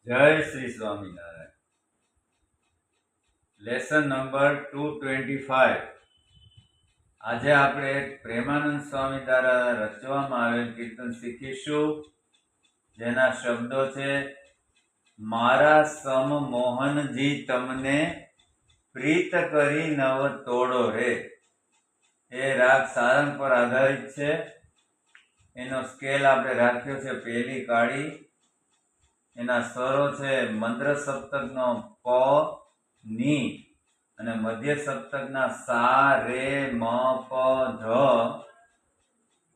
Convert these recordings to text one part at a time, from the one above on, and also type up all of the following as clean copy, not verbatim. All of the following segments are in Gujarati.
જય શ્રી સ્વામિનારાયણ. Lesson number 225. આજે આપણે પ્રેમાનંદ સ્વામી દ્વારા રચવામાં આવેલ કીર્તન શીખીશું, જેના શબ્દો છે: મારા સમ મોહનજી તમને પ્રીત કરી નવ તોડો રે. એ રાગ સારંગ પર આધારિત છે. એનો સ્કેલ આપણે રાખ્યો છે પહેલી કાળી. એના સ્વરો છે મંત્ર સપ્તકનો પ, ની અને મધ્ય સપ્તકના સા, રે, મ, પ, ધ,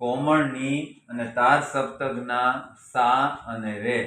કોમળ ની અને તાર સપ્તકના સા અને રે.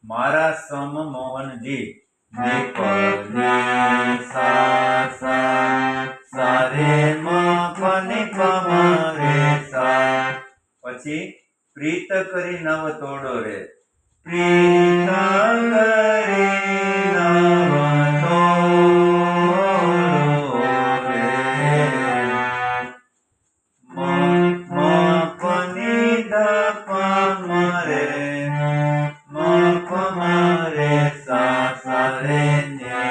મારા સમ મોહનજી મારા સમ મોહનજી પછી પ્રીત કરી નવ તોડો રે. પ્રીત કરી નવ તોડો રે. મ પ ની ધ પ મ રે. મ પ મ રે સા રે ને.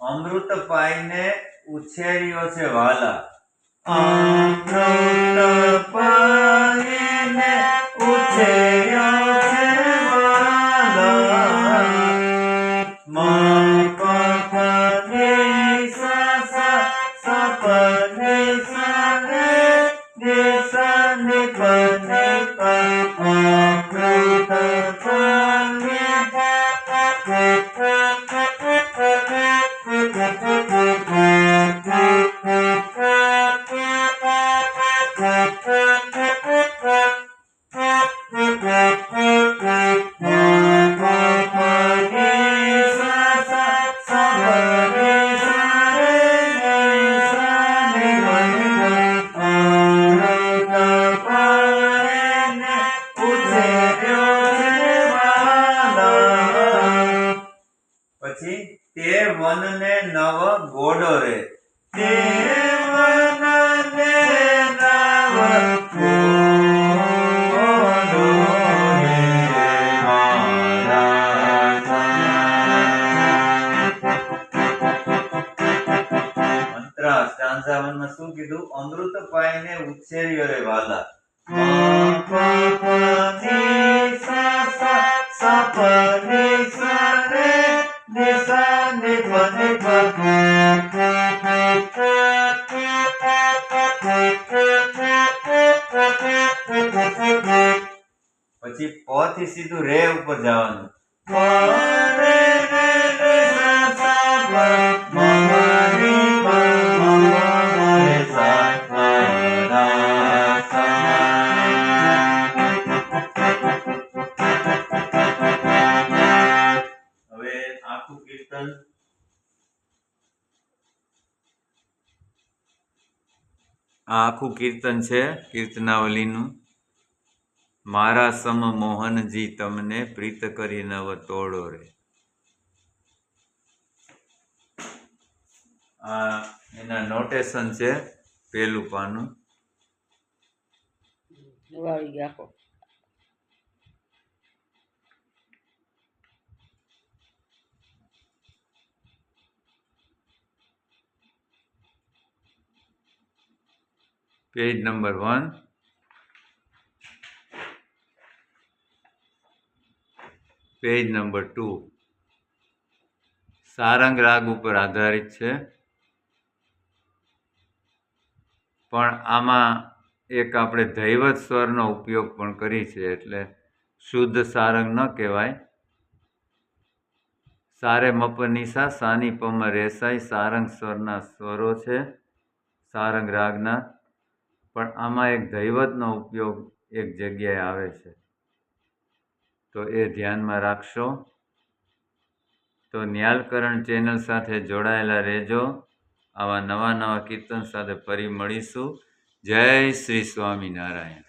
અમૃત પાઈને ઉછેર્યો છે વાલા. અમૃત પાઈને ઉછેર્યો છે વાલા. મ પ પ ને સા સા સા પ ને સા ને ને સા ને પ ને પ. અમૃત પાઈને પછી તે વનને નવ ગોડો રે. તે વનને નવ ત્રાસ સ્ટાન્ઝા 1 માં શું કીધું? અમૃત પાઈને ઉછેર્યો રે વાલા. મ પ પ ની સા સા સા પ ની સા રે ને સા ને પ ને પ. પછી પ થી સીધું રે ઉપર જવાનું. પ રે રે રે સા સા પ મ પ રે પ મ પ મ રે સા પ રા સા. હવે આખું કીર્તન આખું કીર્તન છે કીર્તનાવલીનું. મારા સમ મોહનજી તમને પ્રીત કરી નવ તોડો રે. આ એના નોટેશન છે, પેલું પાનું. Page number 1. Page number 2 Sarang રાગ ઉપર આધારિત છે, પણ આમાં એક આપણે ધૈવત સ્વરનો ઉપયોગ પણ કરી છે, એટલે શુદ્ધ સારંગ ન કહેવાય. સારે મપનિસા સાની પમ રેસાઈ સારંગ સ્વરના સ્વરો છે સારંગ રાગના, પણ આમાં એક ધૈવતનો ઉપયોગ એક જગ્યાએ આવે છે, તો એ ધ્યાનમાં રાખશો. તો ન્યાલકરણ ચેનલ સાથે જોડાયેલા રહેજો. આવા નવા કીર્તન સાથે ફરી મળીશું. જય શ્રી સ્વામિનારાયણ.